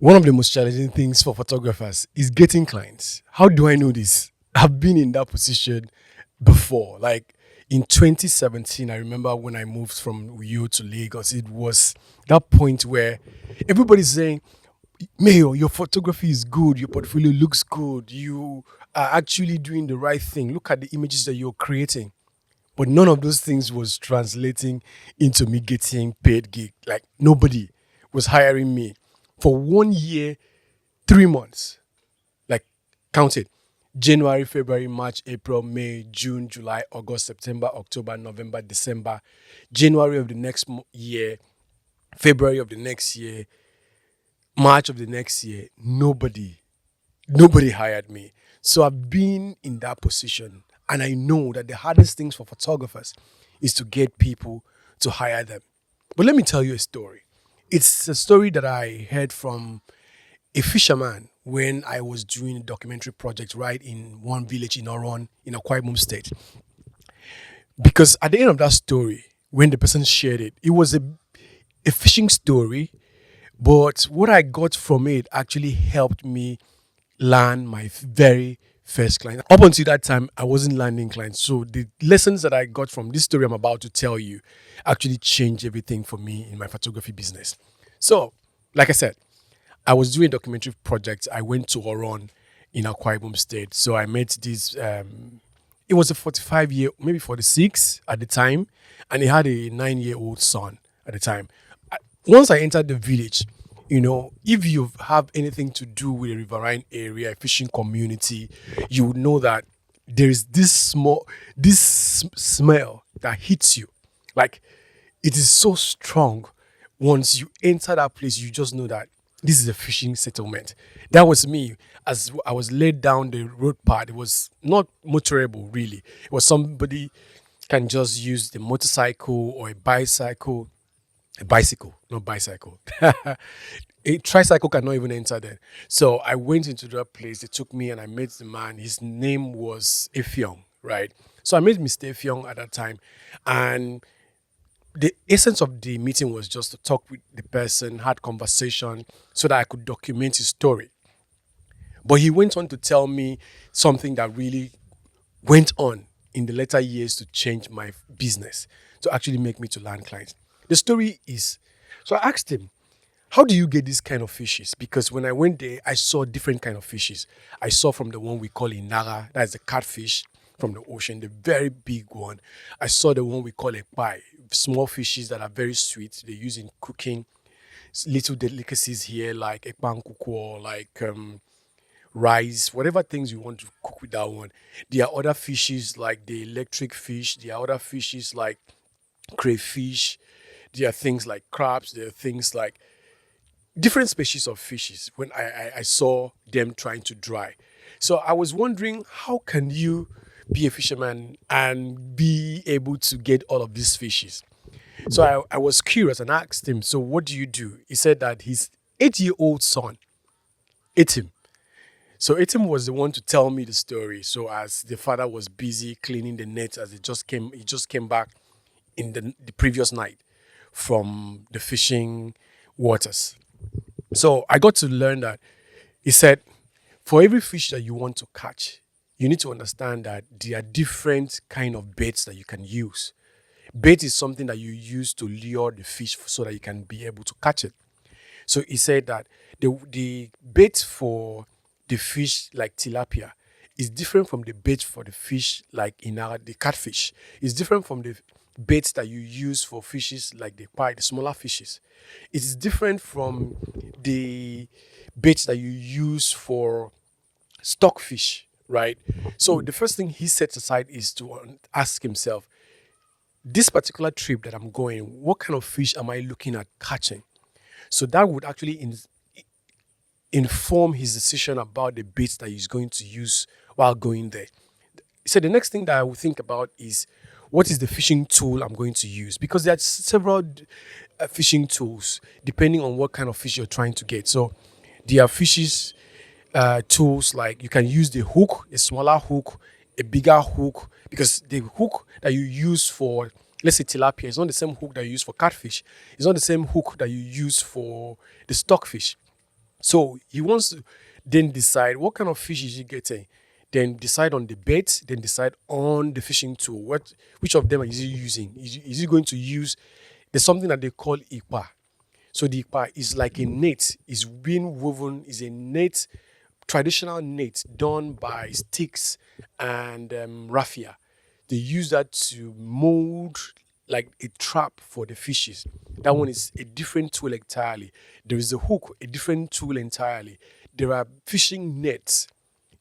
One of the most challenging things for photographers is getting clients. How do I know this? I've been in that position before. Like in 2017, I remember when I moved from Uyo to Lagos, it was that point where everybody's saying, Mayo, your photography is good, your portfolio looks good, you are actually doing the right thing. Look at the images that you're creating. But none of those things was translating into me getting paid gig. Like nobody was hiring me for 1 year, 3 months. Like count it. January, February, March, April, May, June, July, August, September, October, November, December, January of the next year, February of the next year, March of the next year. Nobody hired me. So I've been in that position, and I know that the hardest things for photographers is to get people to hire them. But let me tell you a story. It's a story that I heard from a fisherman when I was doing a documentary project right in one village in Oron in Akwa Ibom State. Because at the end of that story, when the person shared it, it was a fishing story, but what I got from it actually helped me land my very first client. Up until that time, I wasn't landing clients. So the lessons that I got from this story I'm about to tell you actually changed everything for me in my photography business. So, like I said, I was doing a documentary project. I went to Oron in Akwa Ibom State. So I met this, it was a 45-year, maybe 46 at the time, and he had a 9-year-old son at the time. Once I entered the village, if you have anything to do with a riverine area, a fishing community, you would know that there is this smell that hits you. Like it is so strong. Once you enter that place, you just know that this is a fishing settlement. That was me. As I was laid down the road path, it was not motorable really. It was somebody can just use the motorcycle or a bicycle, not bicycle. A tricycle cannot even enter there. So I went into that place. They took me and I met the man. His name was Effiong, right? So I met Mr. Effiong at that time. And the essence of the meeting was just to talk with the person, had conversation so that I could document his story. But he went on to tell me something that really went on in the later years to change my business, to actually make me to land clients. The story is, so I asked him, how do you get these kind of fishes? Because when I went there, I saw different kind of fishes. I saw from the one we call inara, that's the catfish from the ocean, the very big one. I saw the one we call a pie, small fishes that are very sweet. They use in cooking little delicacies here like ekpankuko, like rice, whatever things you want to cook with that one. There are other fishes like the electric fish. There are other fishes like crayfish. There are things like crabs. There are things like different species of fishes when I saw them trying to dry. So I was wondering, how can you be a fisherman and be able to get all of these fishes? So I was curious and asked him, so what do you do? He said that his 8-year-old son ate him. So Etim was the one to tell me the story. So as the father was busy cleaning the net, as he just came back in the previous night from the fishing waters. So I got to learn that he said, for every fish that you want to catch, you need to understand that there are different kind of baits that you can use. Bait is something that you use to lure the fish so that you can be able to catch it. So he said that the bait for the fish like tilapia is different from the bait for the fish like the catfish. It's different from the baits that you use for fishes like the pike, the smaller fishes. It's different from the baits that you use for stockfish, right? So the first thing he sets aside is to ask himself, this particular trip that I'm going, what kind of fish am I looking at catching? So that would actually inform his decision about the baits that he's going to use while going there. So the next thing that I would think about is, what is the fishing tool I'm going to use? Because there are several fishing tools depending on what kind of fish you're trying to get. So there are fishes tools like you can use the hook, a smaller hook, a bigger hook, because the hook that you use for, let's say, tilapia is not the same hook that you use for catfish. It's not the same hook that you use for the stockfish. So he wants to then decide what kind of fish is he getting, then decide on the bait, then decide on the fishing tool. Which of them is he using? Is he going to use? There's something that they call ikpa. So the ikpa is like a net. Is being woven. Is a net, traditional net done by sticks and raffia. They use that to mold like a trap for the fishes. That one is a different tool entirely. There is a hook, a different tool entirely. There are fishing nets,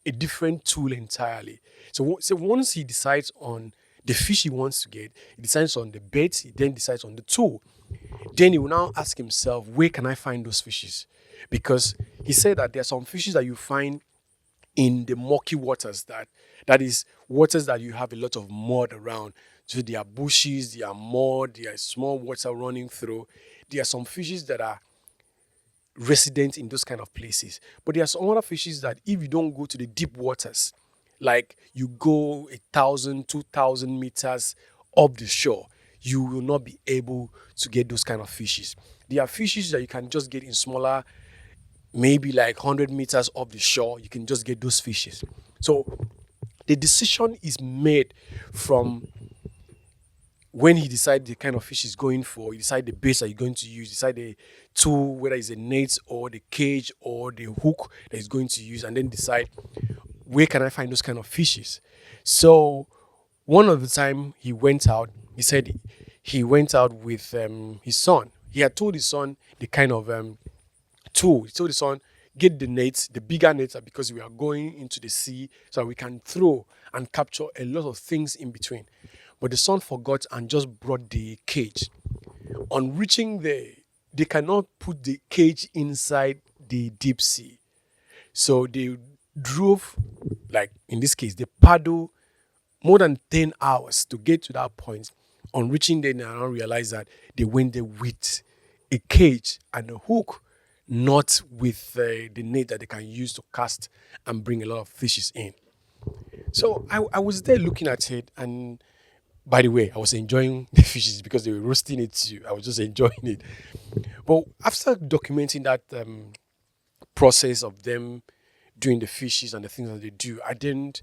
a different tool entirely. So once he decides on the fish he wants to get, he decides on the bait, he then decides on the tool. Then he will now ask himself, where can I find those fishes? Because he said that there are some fishes that you find in the murky waters, that is waters that you have a lot of mud around. So there are bushes, there are mud, there is small water running through. There are some fishes that are resident in those kind of places. But there are some other fishes that if you don't go to the deep waters, like you go 1,000, 2,000 meters up the shore, you will not be able to get those kind of fishes. There are fishes that you can just get in smaller, maybe like 100 meters off the shore, you can just get those fishes. So the decision is made from when he decides the kind of fish he's going for, he decide the bait that he's going to use, decide the tool, whether it's a net or the cage or the hook that he's going to use, and then decide where can I find those kind of fishes. So one of the time he went out, he said he went out with his son. He had told his son the kind of tool. He told his son, get the nets, the bigger nets, because we are going into the sea so we can throw and capture a lot of things in between. But the son forgot and just brought the cage. On reaching there, they cannot put the cage inside the deep sea. So they drove, like in this case, they paddled more than 10 hours to get to that point. On reaching there, they now realize that they went there with a cage and a hook, not with the net that they can use to cast and bring a lot of fishes in. So I was there looking at it, and by the way, I was enjoying the fishes because they were roasting it too. I was just enjoying it. But after documenting that process of them doing the fishes and the things that they do, I didn't,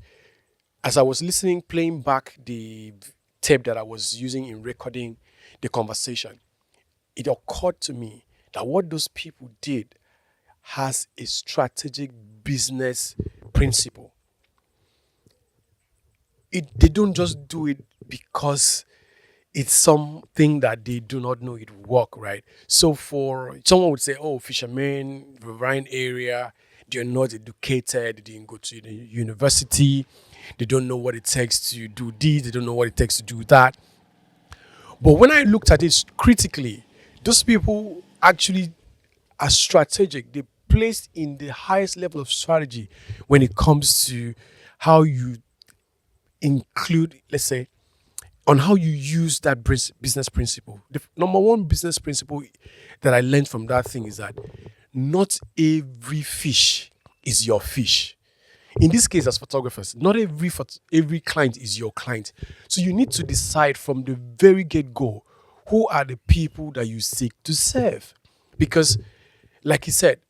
as I was listening, playing back the tape that I was using in recording the conversation, it occurred to me that what those people did has a strategic business principle. They don't just do it because it's something that they do not know it will work, right? So for someone would say, oh, fishermen, riverine area, they're not educated, they didn't go to the university, they don't know what it takes to do this, they don't know what it takes to do that. But when I looked at it critically, those people actually are strategic. They placed in the highest level of strategy when it comes to how you include, let's say, on how you use that business principle. The number one business principle that I learned from that thing is that not every fish is your fish. In this case, as photographers, not every client is your client. So you need to decide from the very get-go who are the people that you seek to serve. Because, like he said,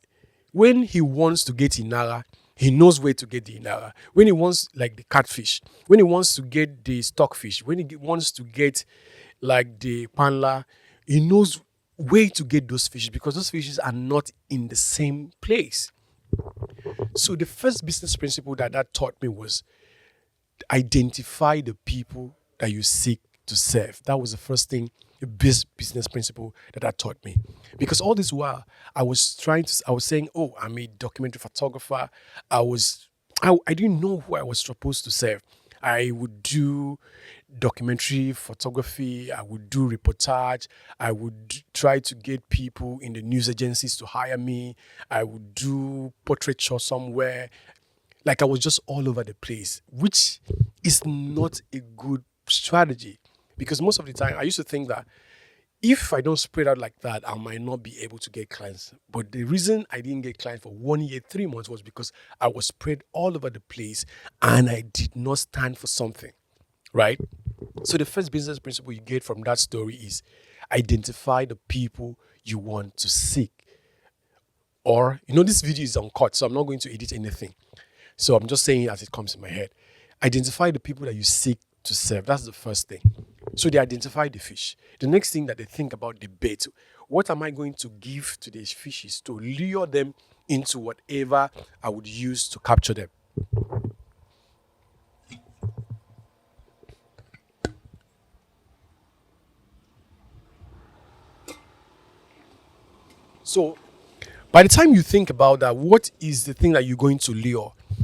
when he wants to get Inara, he knows where to get the Inara. When he wants like the catfish, when he wants to get the stockfish, when he wants to get like the panla, he knows where to get those fishes because those fishes are not in the same place. So the first business principle that taught me was identify the people that you seek to serve. That was the first thing, the business principle that taught me. Because all this while, I was saying, oh, I'm a documentary photographer. I didn't know who I was supposed to serve. I would do documentary photography. I would do reportage. I would try to get people in the news agencies to hire me. I would do portraiture somewhere. Like I was just all over the place, which is not a good strategy. Because most of the time, I used to think that if I don't spread out like that, I might not be able to get clients. But the reason I didn't get clients for 1 year, 3 months was because I was spread all over the place and I did not stand for something, right? So the first business principle you get from that story is identify the people you want to seek Or, this video is uncut, so I'm not going to edit anything. So I'm just saying it as it comes in my head. Identify the people that you seek to serve. That's the first thing. So they identify the fish. The next thing that they think about the bait. What am I going to give to these fishes to lure them into whatever I would use to capture them? So by the time you think about that, what is the thing that you're going to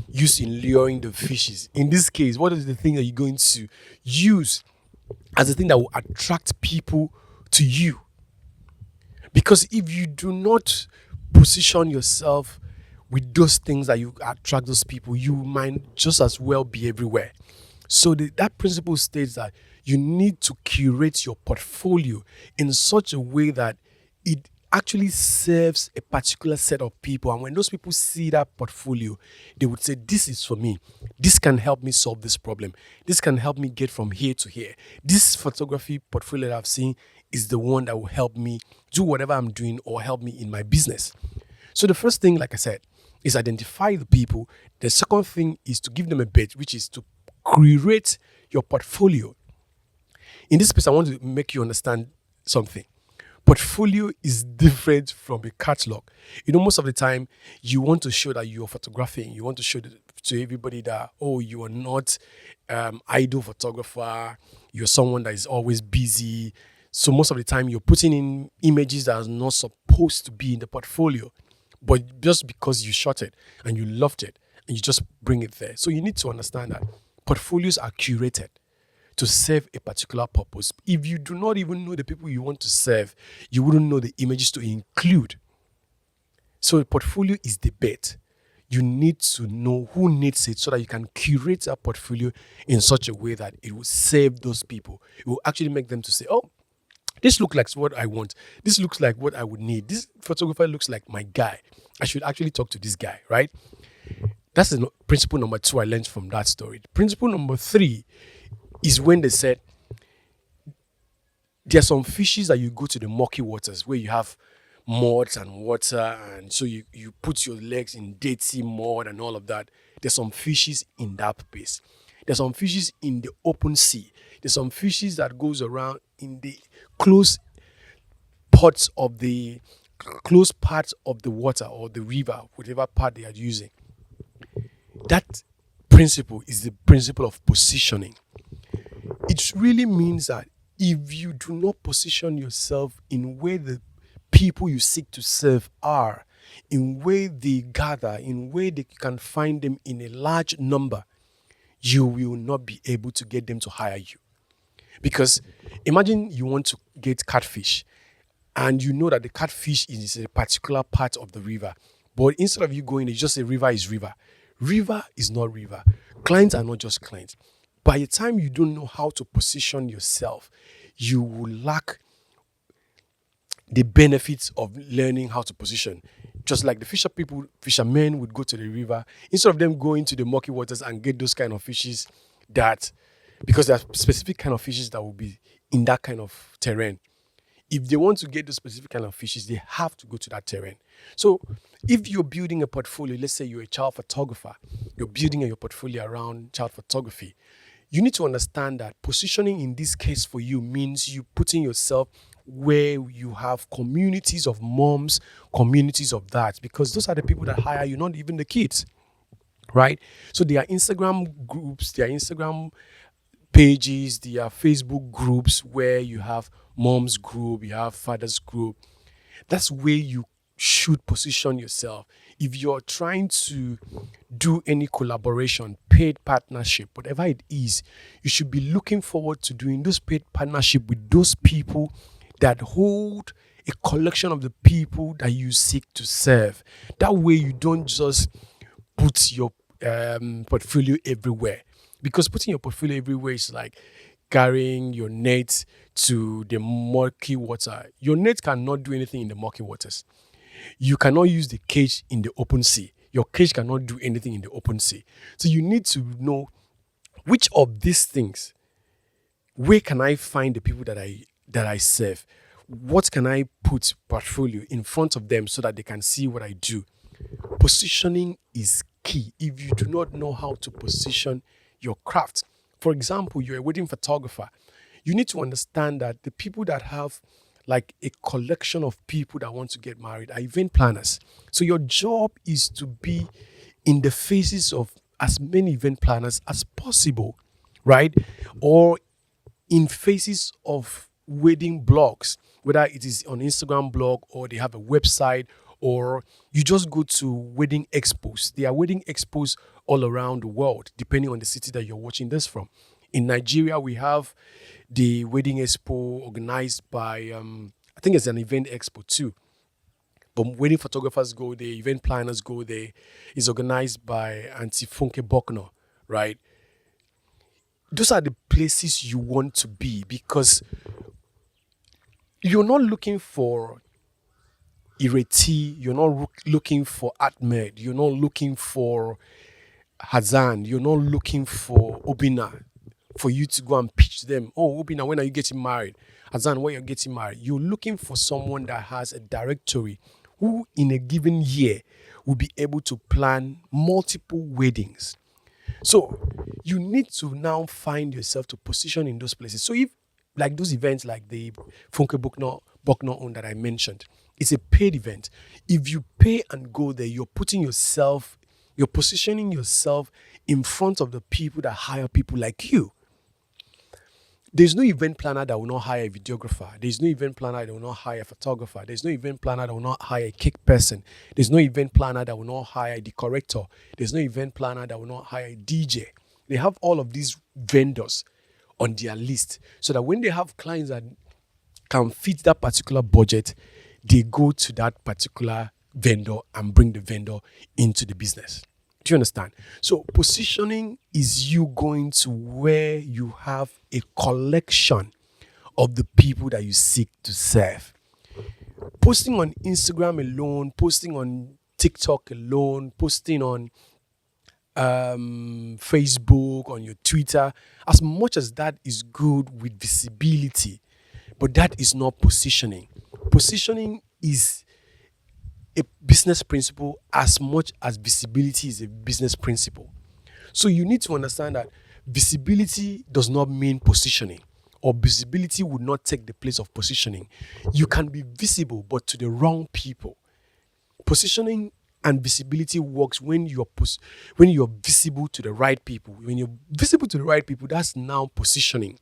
use in luring the fishes? In this case, what is the thing that you're going to use as the thing that will attract people to you? Because if you do not position yourself with those things that you attract those people, you might just as well be everywhere. So that principle states that you need to curate your portfolio in such a way that it actually serves a particular set of people. And when those people see that portfolio, they would say, this is for me. This can help me solve this problem. This can help me get from here to here. This photography portfolio that I've seen is the one that will help me do whatever I'm doing or help me in my business. So the first thing, like I said, is identify the people. The second thing is to give them a bait, which is to curate your portfolio. In this space, I want to make you understand something. Portfolio is different from a catalog. Most of the time, you want to show that you're photographing. You want to show to everybody that, oh, you are not idle photographer. You're someone that is always busy. So most of the time, you're putting in images that are not supposed to be in the portfolio. But just because you shot it and you loved it and you just bring it there. So you need to understand that portfolios are curated to serve a particular purpose. If you do not even know the people you want to serve, you wouldn't know the images to include. So a portfolio is the bet. You need to know who needs it so that you can curate that portfolio in such a way that it will serve those people. It will actually make them to say, oh, this looks like what I want. This looks like what I would need. This photographer looks like my guy. I should actually talk to this guy, right? That's the principle number 2 I learned from that story. Principle number 3 is when they said, there are some fishes that you go to the murky waters where you have mud and water, and so you put your legs in dirty mud and all of that. There's some fishes in that place. There's some fishes in the open sea. There's some fishes that goes around in the close parts of the water or the river, whatever part they are using. That principle is the principle of positioning. It really means that if you do not position yourself in where the people you seek to serve are, in where they gather, in where they can find them in a large number, you will not be able to get them to hire you. Because imagine you want to get catfish and you know that the catfish is a particular part of the river. But instead of you going, you just say river is river. River is not river. Clients are not just clients. By the time you don't know how to position yourself, you will lack the benefits of learning how to position. Just like the fishermen would go to the river, instead of them going to the murky waters and get those kind of fishes because there are specific kind of fishes that will be in that kind of terrain. If they want to get the specific kind of fishes, they have to go to that terrain. So if you're building a portfolio, let's say you're a child photographer, you're building your portfolio around child photography, you need to understand that positioning in this case for you means you putting yourself where you have communities of moms, communities of dads, because those are the people that hire you, not even the kids, right? So there are Instagram groups, there are Instagram pages, there are Facebook groups where you have mom's group, you have father's group. That's where you should position yourself. If you're trying to do any collaboration, paid partnership, whatever it is, you should be looking forward to doing those paid partnership with those people that hold a collection of the people that you seek to serve. That way you don't just put your portfolio everywhere. Because putting your portfolio everywhere is like carrying your net to the murky water. Your net cannot do anything in the murky waters. You cannot use the cage in the open sea. Your cage cannot do anything in the open sea. So you need to know which of these things, where can I find the people that I serve? What can I put portfolio in front of them so that they can see what I do? Positioning is key. If you do not know how to position your craft, for example, you're a wedding photographer, you need to understand that the people that have like a collection of people that want to get married are event planners. So your job is to be in the faces of as many event planners as possible, right? Or in faces of wedding blogs, whether it is on Instagram blog or they have a website, or you just go to wedding expos. There are wedding expos all around the world, depending on the city that you're watching this from. In Nigeria, we have the wedding expo organized by, I think it's an event expo too. But wedding photographers go there, event planners go there. It's organized by Auntie Funke Bokno, right? Those are the places you want to be because you're not looking for Ireti, you're not looking for Ahmed, you're not looking for Hazan, you're not looking for Obina for you to go and pitch them. Oh, Obina, when are you getting married? Hazan, when you're getting married? You're looking for someone that has a directory who in a given year will be able to plan multiple weddings. So you need to now find yourself to position in those places. So if like those events like the Funke Bokno on that I mentioned, it's a paid event. If you pay and go there, you're positioning yourself in front of the people that hire people like you. There's no event planner that will not hire a videographer. There's no event planner that will not hire a photographer. There's no event planner that will not hire a cake person. There's no event planner that will not hire a decorator. There's no event planner that will not hire a DJ. They have all of these vendors on their list so that when they have clients that can fit that particular budget, they go to that particular vendor and bring the vendor into the business. Do you understand? So positioning is you going to where you have a collection of the people that you seek to serve. Posting on Instagram alone, posting on TikTok alone, posting on Facebook, on your Twitter, as much as that is good with visibility, but that is not positioning. Positioning is a business principle as much as visibility is a business principle. So you need to understand that visibility does not mean positioning, or visibility would not take the place of positioning. You can be visible, but to the wrong people. Positioning and visibility works when you're visible to the right people. When you're visible to the right people, that's now positioning.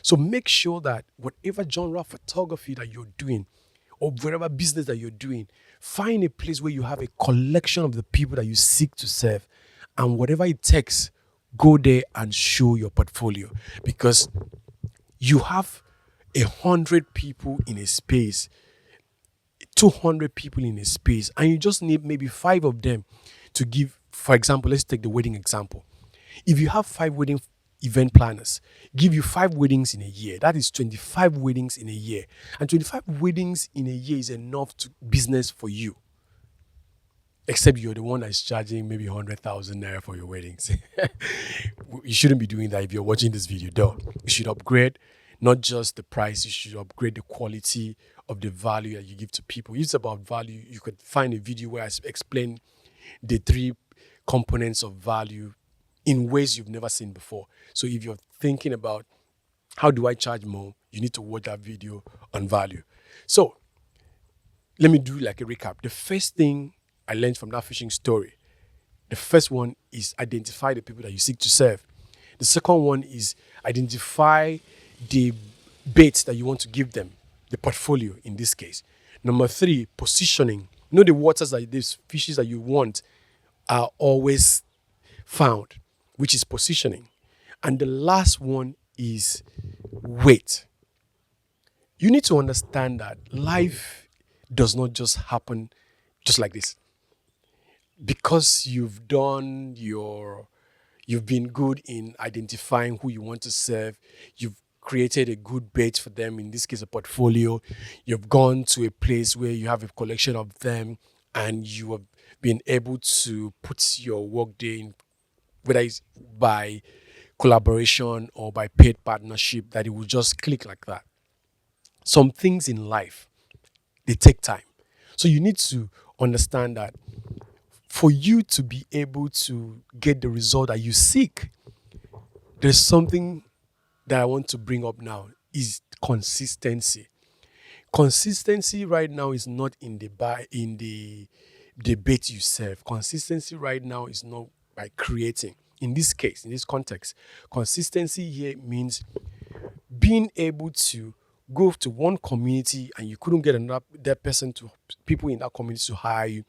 So make sure that whatever genre of photography that you're doing, or whatever business that you're doing, find a place where you have a collection of the people that you seek to serve. And whatever it takes, go there and show your portfolio. Because you have 100 people in a space, 200 people in a space, and you just need maybe 5 of them to give. For example, let's take the wedding example. If you have 5 wedding event planners, give you 5 weddings in a year. That is 25 weddings in a year. And 25 weddings in a year is enough to business for you. Except you're the one that's charging maybe 100,000 naira for your weddings. You shouldn't be doing that if you're watching this video, though. You should upgrade not just the price, you should upgrade the quality of the value that you give to people. It's about value. You could find a video where I explain the 3 components of value in ways you've never seen before. So if you're thinking about how do I charge more, you need to watch that video on value. So let me do like a recap. The first thing I learned from that fishing story, the first one is identify the people that you seek to serve. The second one is identify the baits that you want to give them, the portfolio in this case. Number 3, positioning. You know the waters that these fishes that you want are always found, which is positioning. And the last one is weight. You need to understand that life does not just happen just like this. Because you've been good in identifying who you want to serve, you've created a good bait for them, in this case a portfolio, you've gone to a place where you have a collection of them and you have been able to put your work there in, whether it's by collaboration or by paid partnership, that it will just click like that. Some things in life, they take time. So you need to understand that for you to be able to get the result that you seek, there's something that I want to bring up now is consistency. Consistency right now is not in the debate you serve. Consistency right now is not by creating. In this case, in this context, consistency here means being able to go to one community and you couldn't get another that person to people in that community to hire you.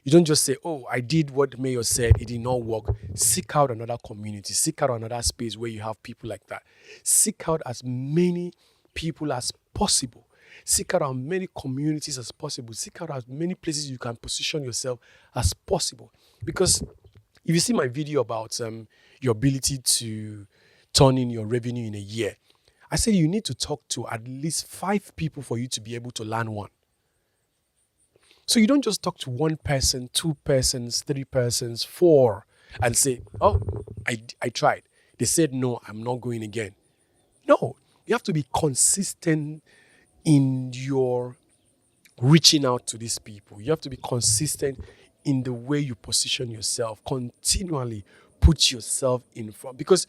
You don't just say, "Oh, I did what the mayor said, it did not work." Seek out another community, seek out another space where you have people like that. Seek out as many people as possible. Seek out as many communities as possible. Seek out as many places you can position yourself as possible. Because if you see my video about your ability to turn in your revenue in a year, I said you need to talk to at least 5 people for you to be able to land one. So you don't just talk to one person, 2 persons, 3 persons, 4, and say, "Oh, I tried. They said no, I'm not going again." No, you have to be consistent in your reaching out to these people. You have to be consistent in the way you position yourself. Continually put yourself in front. Because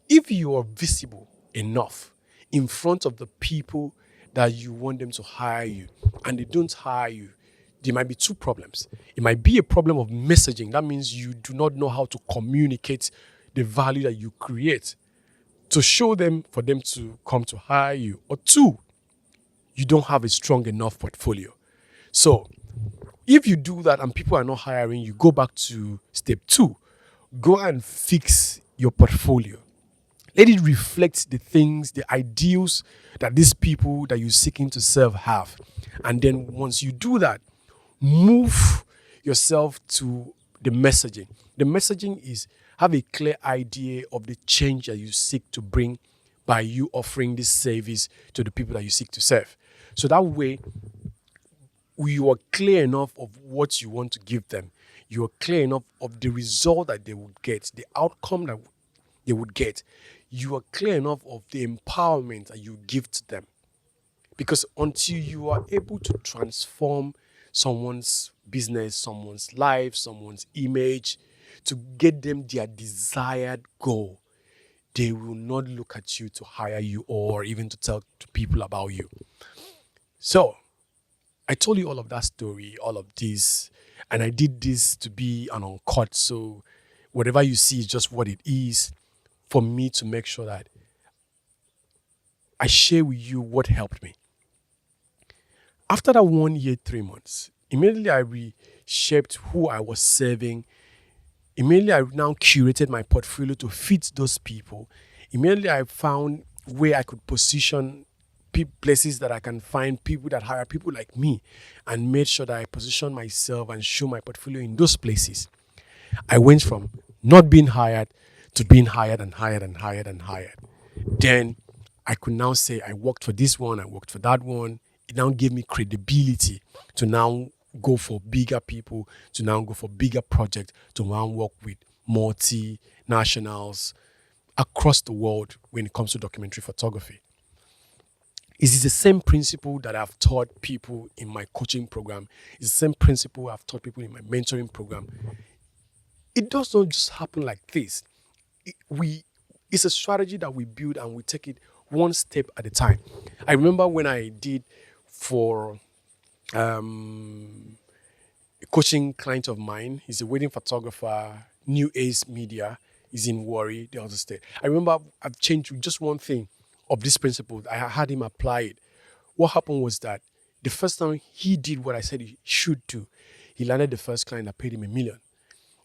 if you are visible enough in front of the people that you want them to hire you and they don't hire you, there might be 2 problems. It might be a problem of messaging. That means you do not know how to communicate the value that you create to show them for them to come to hire you. Or 2, you don't have a strong enough portfolio. So if you do that and people are not hiring you, go back to step 2. Go and fix your portfolio. Let it reflect the things, the ideals that these people that you're seeking to serve have. And then once you do that, move yourself to the messaging. The messaging is have a clear idea of the change that you seek to bring by you offering this service to the people that you seek to serve. So that way, you are clear enough of what you want to give them. You are clear enough of the result that they would get, the outcome that they would get. You are clear enough of the empowerment that you give to them. Because until you are able to transform someone's business, someone's life, someone's image, to get them their desired goal, they will not look at you to hire you or even to tell to people about you. So, I told you all of that story, all of this, and I did this to be an uncut. So, whatever you see is just what it is for me to make sure that I share with you what helped me. After that 1 year, 3 months, immediately I reshaped who I was serving. Immediately I now curated my portfolio to fit those people. Immediately I found where I could position places that I can find people that hire people like me, and made sure that I position myself and show my portfolio in those places. I went from not being hired to being hired and hired and hired and hired. Then I could now say I worked for this one, I worked for that one. It now gave me credibility to now go for bigger people, to now go for bigger projects, to now work with multinationals across the world when it comes to documentary photography. It is the same principle that I've taught people in my coaching program. It's the same principle I've taught people in my mentoring program. It does not just happen like this. It's a strategy that we build and we take it one step at a time. I remember when I did for a coaching client of mine. He's a wedding photographer, New Ace Media. He's in Warri, the other state. I remember I've changed just one thing of this principle. I had him apply it. What happened was that the first time he did what I said he should do, he landed the first client that paid him $1 million.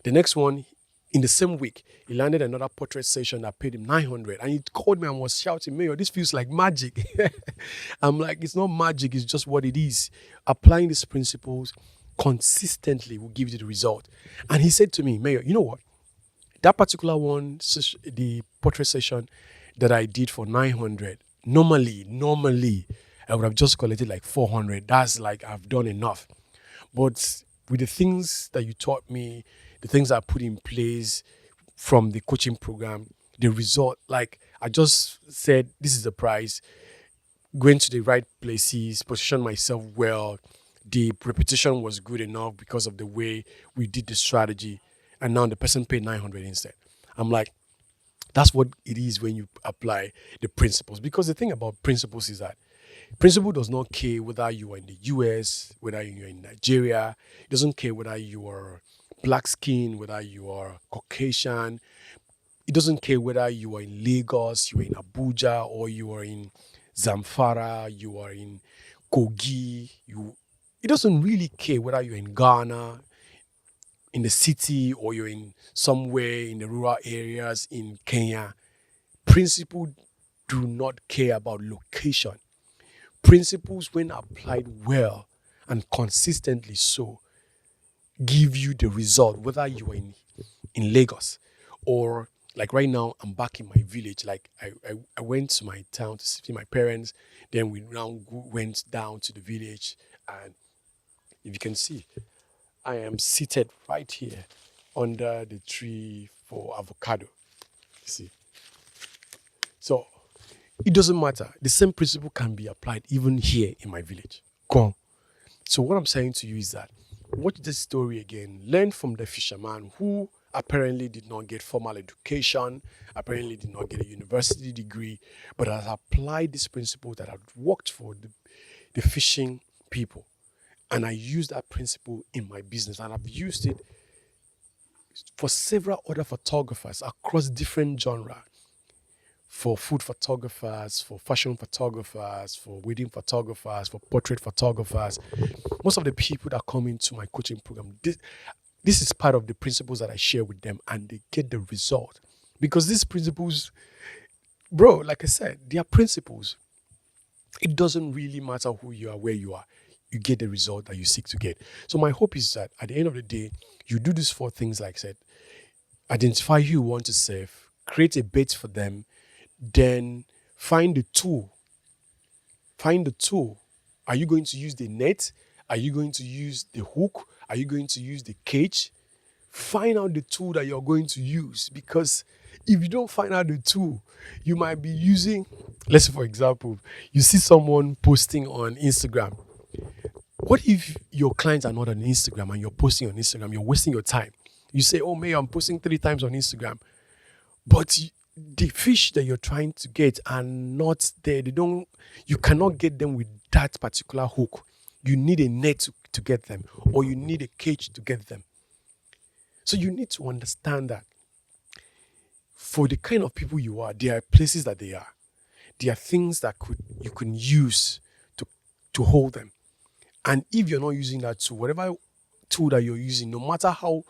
The next one, in the same week, he landed another portrait session that paid him 900. And he called me and was shouting, "Mayor, this feels like magic." I'm like, it's not magic, it's just what it is. Applying these principles consistently will give you the result. And he said to me, "Mayor, you know what? That particular one, the portrait session that I did for 900, normally, I would have just collected like 400. That's like I've done enough. But with the things that you taught me, the things I put in place from the coaching program, the result, like I just said, this is the price. going to the right places, position myself well. The repetition was good enough because of the way we did the strategy. And now the person paid 900 instead. I'm like, that's what it is when you apply the principles. Because the thing about principles is that principle does not care whether you are in the US, whether you're in Nigeria. It doesn't care whether you are black skin, whether you are Caucasian. It doesn't care whether you are in Lagos, you are in Abuja, or you are in Zamfara, you are in Kogi. It doesn't really care whether you're in Ghana, in the city, or you're in somewhere in the rural areas in Kenya. Principles do not care about location. Principles, when applied well and consistently so, give you the result, whether you are in Lagos or like right now, I'm back in my village. Like I went to my town to see my parents. Then we now went down to the village. And if you can see, I am seated right here under the tree for avocado. You see. So it doesn't matter. The same principle can be applied even here in my village. Go on. So what I'm saying to you is that watch this story again. Learn from the fisherman who apparently did not get formal education, apparently did not get a university degree, but has applied this principle that have worked for the fishing people. And I use that principle in my business, and I've used it for several other photographers across different genres. For food photographers, for fashion photographers, for wedding photographers, for portrait photographers. Most of the people that come into my coaching program, this is part of the principles that I share with them, and they get the result. Because these principles, bro, like I said, they are principles. It doesn't really matter who you are, where you are. You get the result that you seek to get. So my hope is that at the end of the day, you do these 4 things, like I said. Identify who you want to serve, create a bait for them, then find the tool. Find the tool. Are you going to use the net? Are you going to use the hook? Are you going to use the cage? Find out the tool that you're going to use, because if you don't find out the tool, you might be using, let's say for example, you see someone posting on Instagram. What if your clients are not on Instagram and you're posting on Instagram? You're wasting your time. You say, oh, May, I'm posting 3 times on Instagram. But the fish that you're trying to get are not there. You cannot get them with that particular hook. You need a net to get them, or you need a cage to get them. So you need to understand that for the kind of people you are, there are places that they are. There are things that you can use to hold them. And if you're not using that tool, whatever tool that you're using, no matter how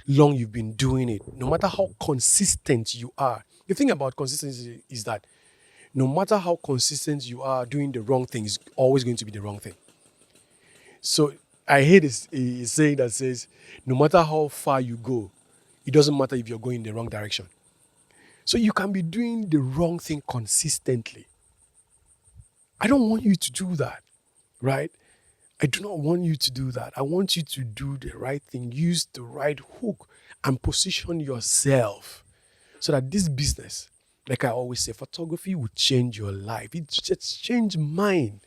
long you've been doing it, no matter how consistent you are, the thing about consistency is that no matter how consistent you are, doing the wrong thing is always going to be the wrong thing. So I hate a saying that says, no matter how far you go, it doesn't matter if you're going in the wrong direction. So you can be doing the wrong thing consistently. I don't want you to do that, right? I do not want you to do that. I want you to do the right thing, use the right hook, and position yourself so that this business, like I always say, photography will change your life. It just changed mine.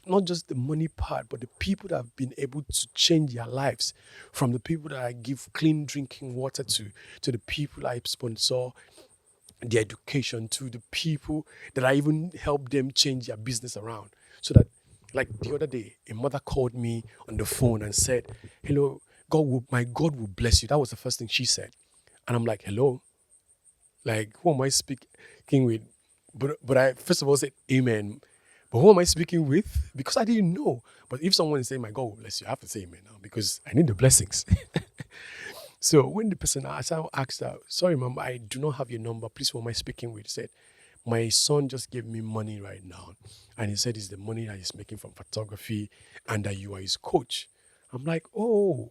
Not just the money part, but the people that have been able to change their lives. From the people that I give clean drinking water to the people I sponsor their education, to the people that I even help them change their business around. So that, like the other day, a mother called me on the phone and said, hello, my God will bless you. That was the first thing she said. And I'm like, hello? Like, who am I speaking with? But I first of all said, amen. But who am I speaking with? Because I didn't know. But if someone is saying, my God will bless you, I have to say amen now, because I need the blessings. So when the person asked her, sorry, mom, I do not have your number. Please, who am I speaking with? He said, my son just gave me money right now. And he said it's the money that he's making from photography and that you are his coach. I'm like, oh,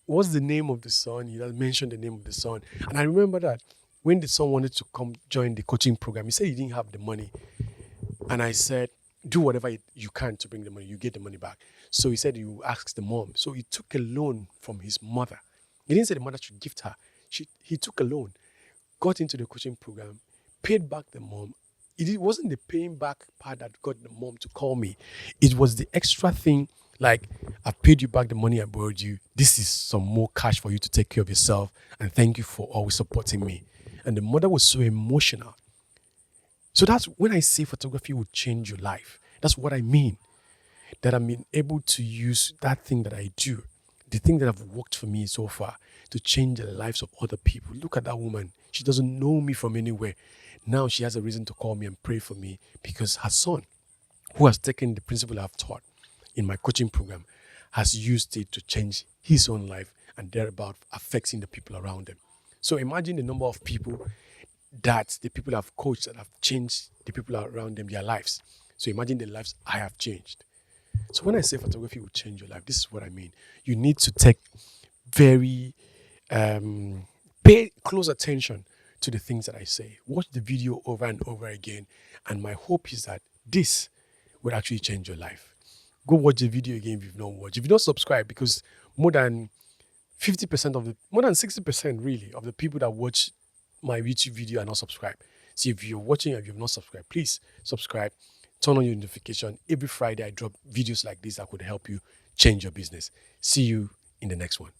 what's the name of the son? He has mentioned the name of the son. And I remember that when the son wanted to come join the coaching program, he said he didn't have the money. And I said, do whatever you can to bring the money. You get the money back. So he said, you ask the mom. So he took a loan from his mother. He didn't say the mother should gift her. He took a loan, got into the coaching program, paid back the mom, it wasn't the paying back part that got the mom to call me. It was the extra thing, like, I've paid you back the money I borrowed you. This is some more cash for you to take care of yourself. And thank you for always supporting me. And the mother was so emotional. So that's when I say photography will change your life. That's what I mean. That I'm being able to use that thing that I do, the thing that have worked for me so far, to change the lives of other people. Look at that woman. She doesn't know me from anywhere. Now she has a reason to call me and pray for me because her son, who has taken the principle I've taught in my coaching program, has used it to change his own life and thereby affecting the people around him. So imagine the number of people that the people I've coached that have changed the people around them, their lives. So imagine the lives I have changed. So when I say photography will change your life, this is what I mean. You need to take very, pay close attention to the things that I say. Watch the video over and over again. And my hope is that this will actually change your life. Go watch the video again if you've not watched. If you don't subscribe, because more than 60% really of the people that watch my YouTube video are not subscribed. So if you're watching and you've not subscribed, please subscribe. Turn on your notification. Every Friday I drop videos like this that could help you change your business. See you in the next one.